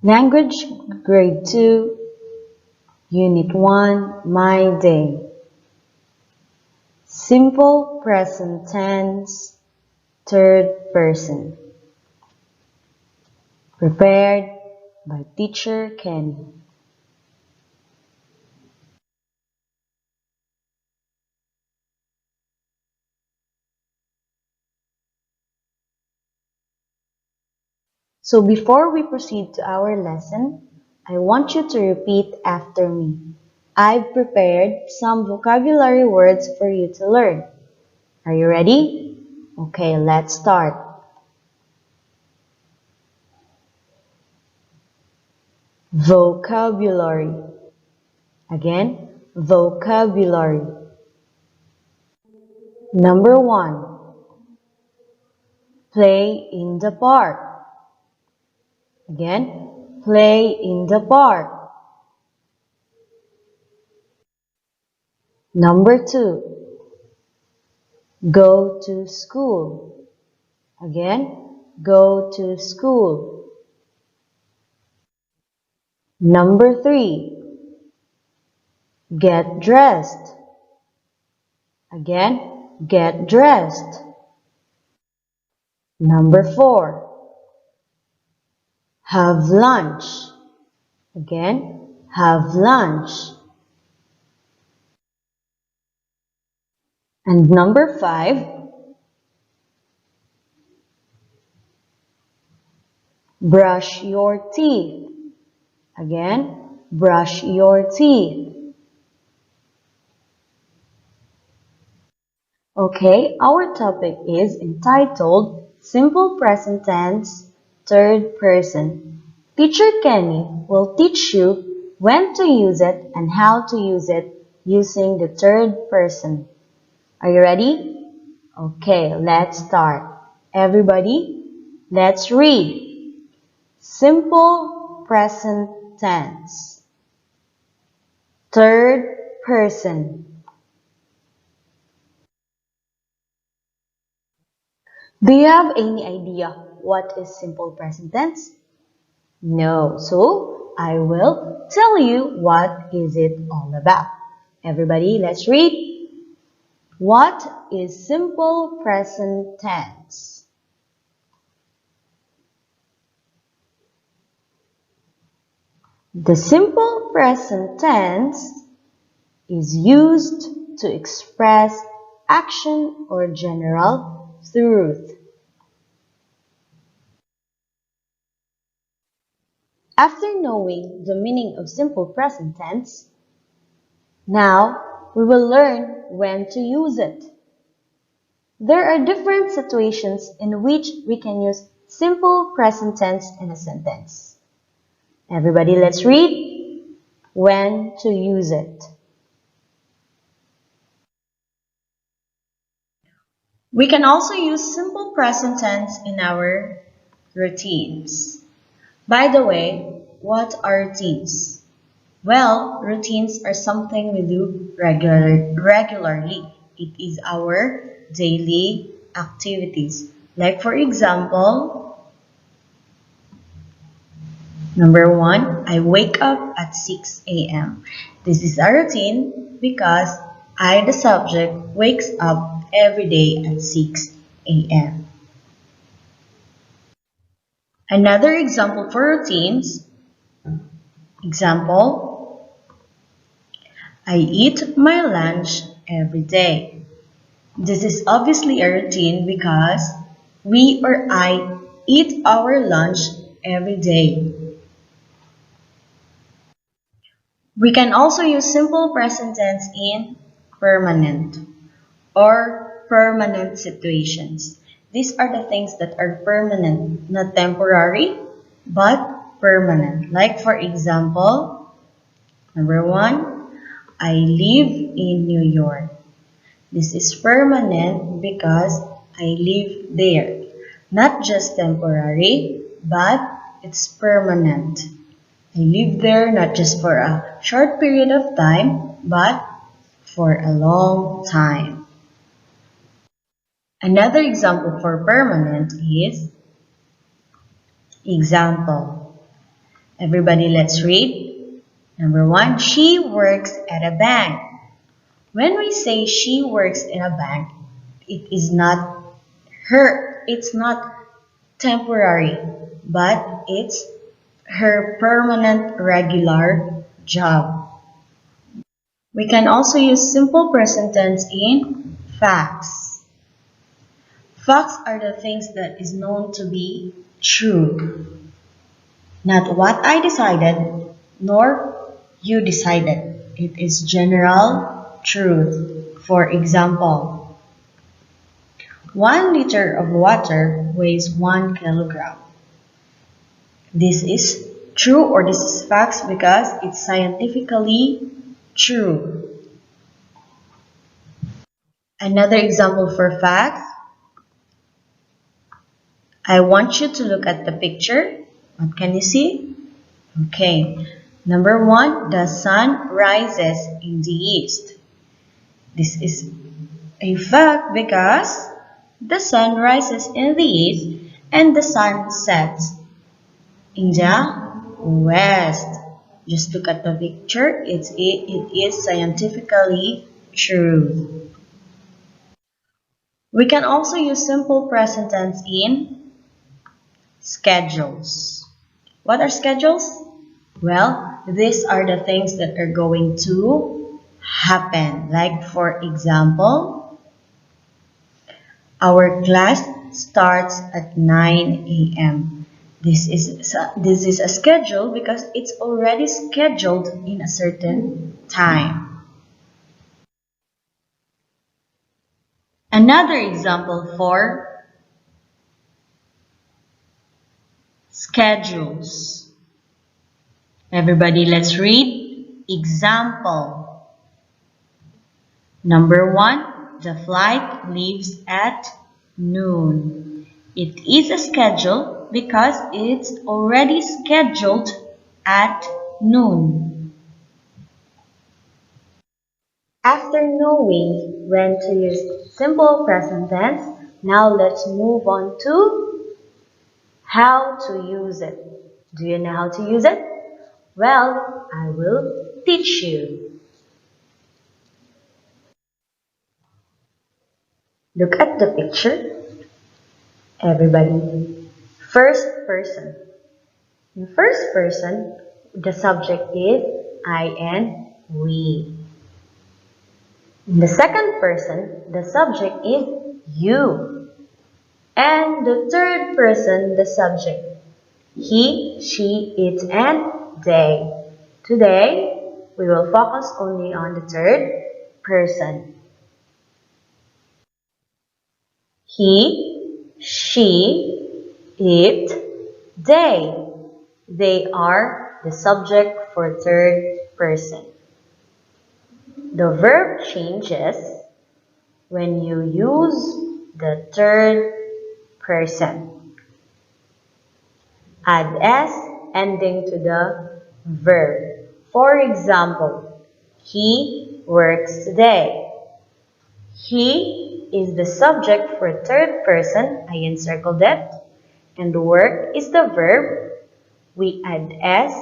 Language Grade 2, Unit 1, My Day. Simple present tense, third person. Prepared by Teacher Kenny. So before we proceed to our lesson, I want you to repeat after me. I've prepared some vocabulary words for you to learn. Are you ready? Okay, let's start. Vocabulary. Again, vocabulary. Number 1. Play in the park. Again, play in the park. Number 2. Go to school. Again, go to school. Number 3. Get dressed. Again, get dressed. Number 4. Have lunch. Again, have lunch. And number 5. Brush your teeth. Again, brush your teeth. Okay, our topic is entitled Simple Present Tense, Third Person. Teacher Kenny will teach you when to use it and how to use it using the third person. Are you ready? Okay, let's start. Everybody, let's read. Simple Present Tense, Third Person. Do you have any idea what is simple present tense? No, so I will tell you what is it all about. Everybody, let's read. What is simple present tense? The simple present tense is used to express action or general truth. After knowing the meaning of simple present tense, now we will learn when to use it. There are different situations in which we can use simple present tense in a sentence. Everybody, let's read when to use it. We can also use simple present tense in our routines. By the way, what are routines? Well, routines are something we do regularly. It is our daily activities. Like for example, number 1, I wake up at 6 a.m. This is a routine because I, the subject, wakes up every day at 6 a.m. Another example for routines, example, I eat my lunch every day. This is obviously a routine because we or I eat our lunch every day. We can also use simple present tense in permanent or permanent situations. These are the things that are permanent, not temporary, but permanent. Like for example, number 1, I live in New York. This is permanent because I live there. Not just temporary, but it's permanent. I live there not just for a short period of time, but for a long time. Another example for permanent is, example, Everybody, let's read. Number one, she works at a bank. When we say she works in a bank, it is not it's not temporary, but it's her permanent regular job. We can also use simple present tense in facts. Facts are the things that is known to be true. Not what I decided, nor you decided. It is general truth. For example, 1 liter of water weighs 1 kilogram. This is true or this is facts because it's scientifically true. Another example for facts, I want you to look at the picture. What can you see? Okay. Number one, the sun rises in the east. This is a fact because the sun rises in the east and the sun sets in the west. Just look at the picture. It is scientifically true. We can also use simple present tense in schedules. What are schedules? Well, these are the things that are going to happen. Like for example, our class starts at 9 a.m. This is a schedule because it's already scheduled in a certain time. Another example for schedules. Everybody, let's read. Example. Number one, the flight leaves at noon. It is a schedule because it's already scheduled at noon. After knowing when to use simple present tense, now let's move on to how to use it. Do you know how to use it? Well, I will teach you. Look at the picture. Everybody. First person. In first person, the subject is I and we. In the second person, the subject is you. And the third person, the subject, he, she, it, and they. Today, we will focus only on the third person. He, she, it, they. They are the subject for third person. The verb changes when you use the third person. Add s ending to the verb. For example, he works today. He is the subject for third person. I encircled it. And work is the verb. We add s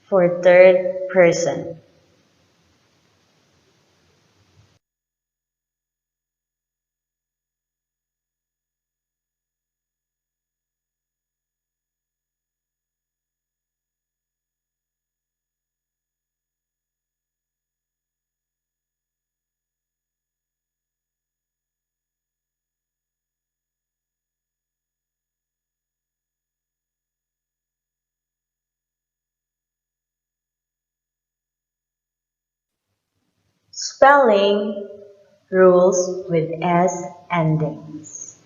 for third person. Spelling rules with s endings.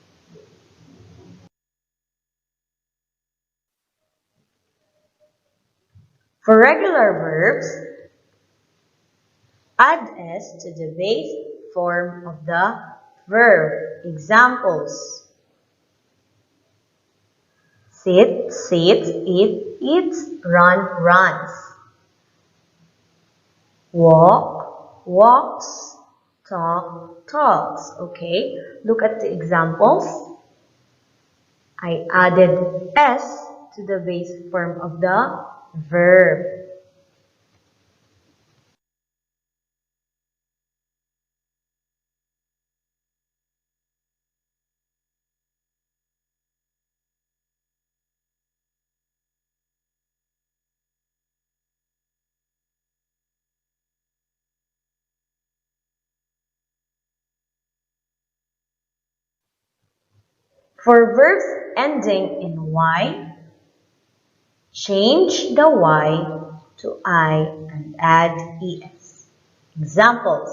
For regular verbs, add s to the base form of the verb. Examples. Sit, sits, eat, eats, run, runs. Walk, walks, talk, talks. Okay, look at the examples. I added s to the base form of the verb. For verbs ending in Y, change the Y to I and add ES. Examples: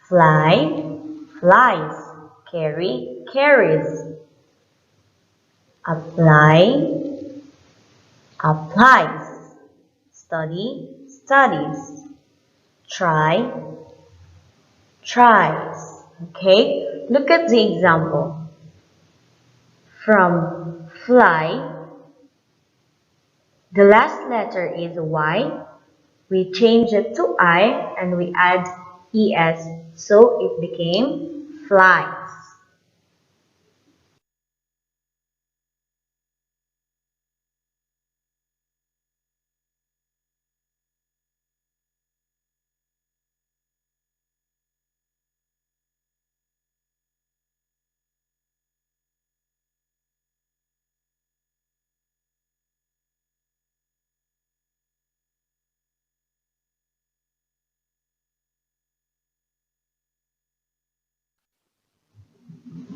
fly, flies; carry, carries; apply, applies; study, studies; try, tries. Okay, look at the example. From fly, the last letter is Y. We change it to I and we add ES, so it became flies.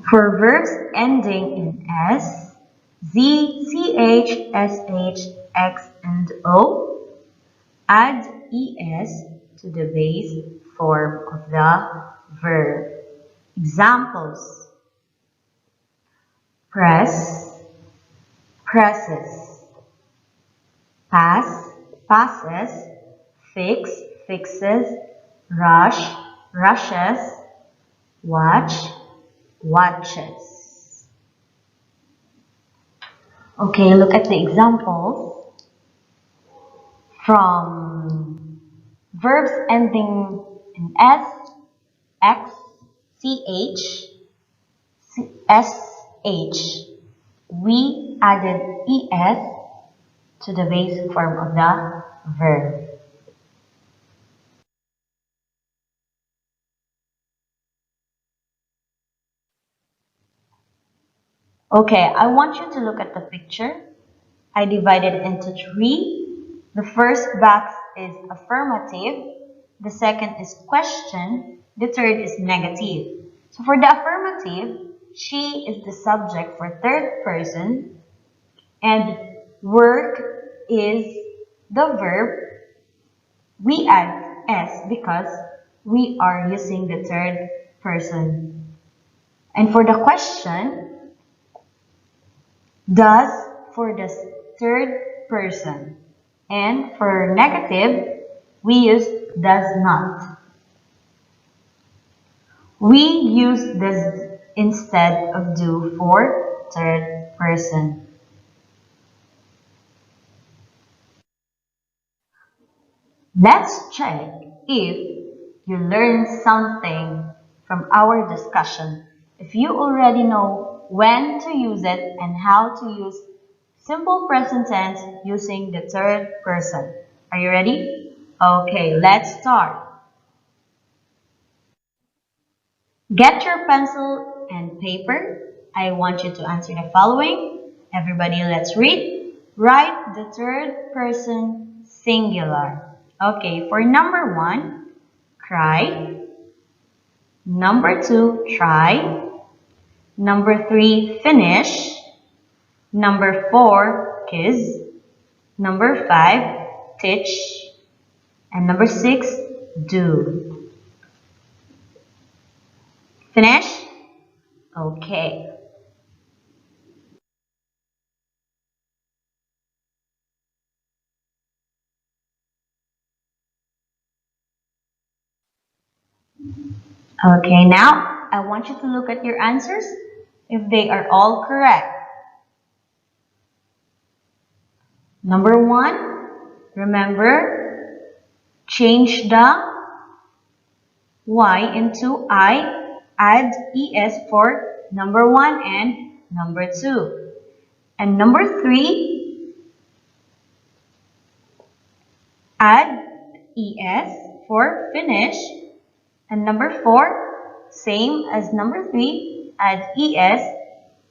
For verbs ending in S, Z, CH, SH, X, and O, add ES to the base form of the verb. Examples: press, presses; pass, passes; fix, fixes; rush, rushes; watch, watches. Okay, look at the examples. From verbs ending in S, X, CH, SH, we added ES to the base form of the verb. Okay, I want you to look at the picture. I divided it into three. The first box is affirmative. The second is question. The third is negative. So for the affirmative, she is the subject for third person and work is the verb. We add S because we are using the third person. And for the question, does for the third person. And for negative, we use does not. We use does instead of do for third person. Let's check if you learned something from our discussion. If you already know when to use it and how to use simple present tense using the third person. Are you ready? Okay, let's start. Get your pencil and paper. I want you to answer the following. Everybody, let's read. Write the third person singular. Okay, for number one, cry. Number two, try. Number three, finish. Number four, kiss. Number five, teach. And number six, do. Finish? Okay. Okay, now I want you to look at your answers if they are all correct. Number one, remember, change the Y into I, add ES for number one and number two. And number 3, add es for finish. And number 4, same as number 3, add es.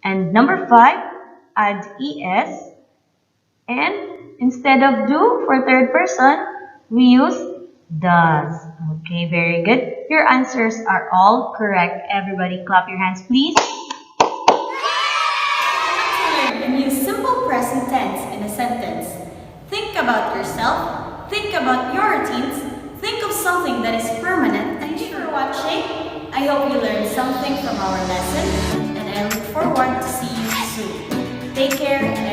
And number 5, add es. And instead of do for third person, we use does. Okay, very good. Your answers are all correct. Everybody clap your hands, please. And use simple present tense in a sentence. Think about yourself. Think about your routines. Think of something that is permanent. Thank you for watching. I hope you learned something from our lesson, and I look forward to see you soon. Take care.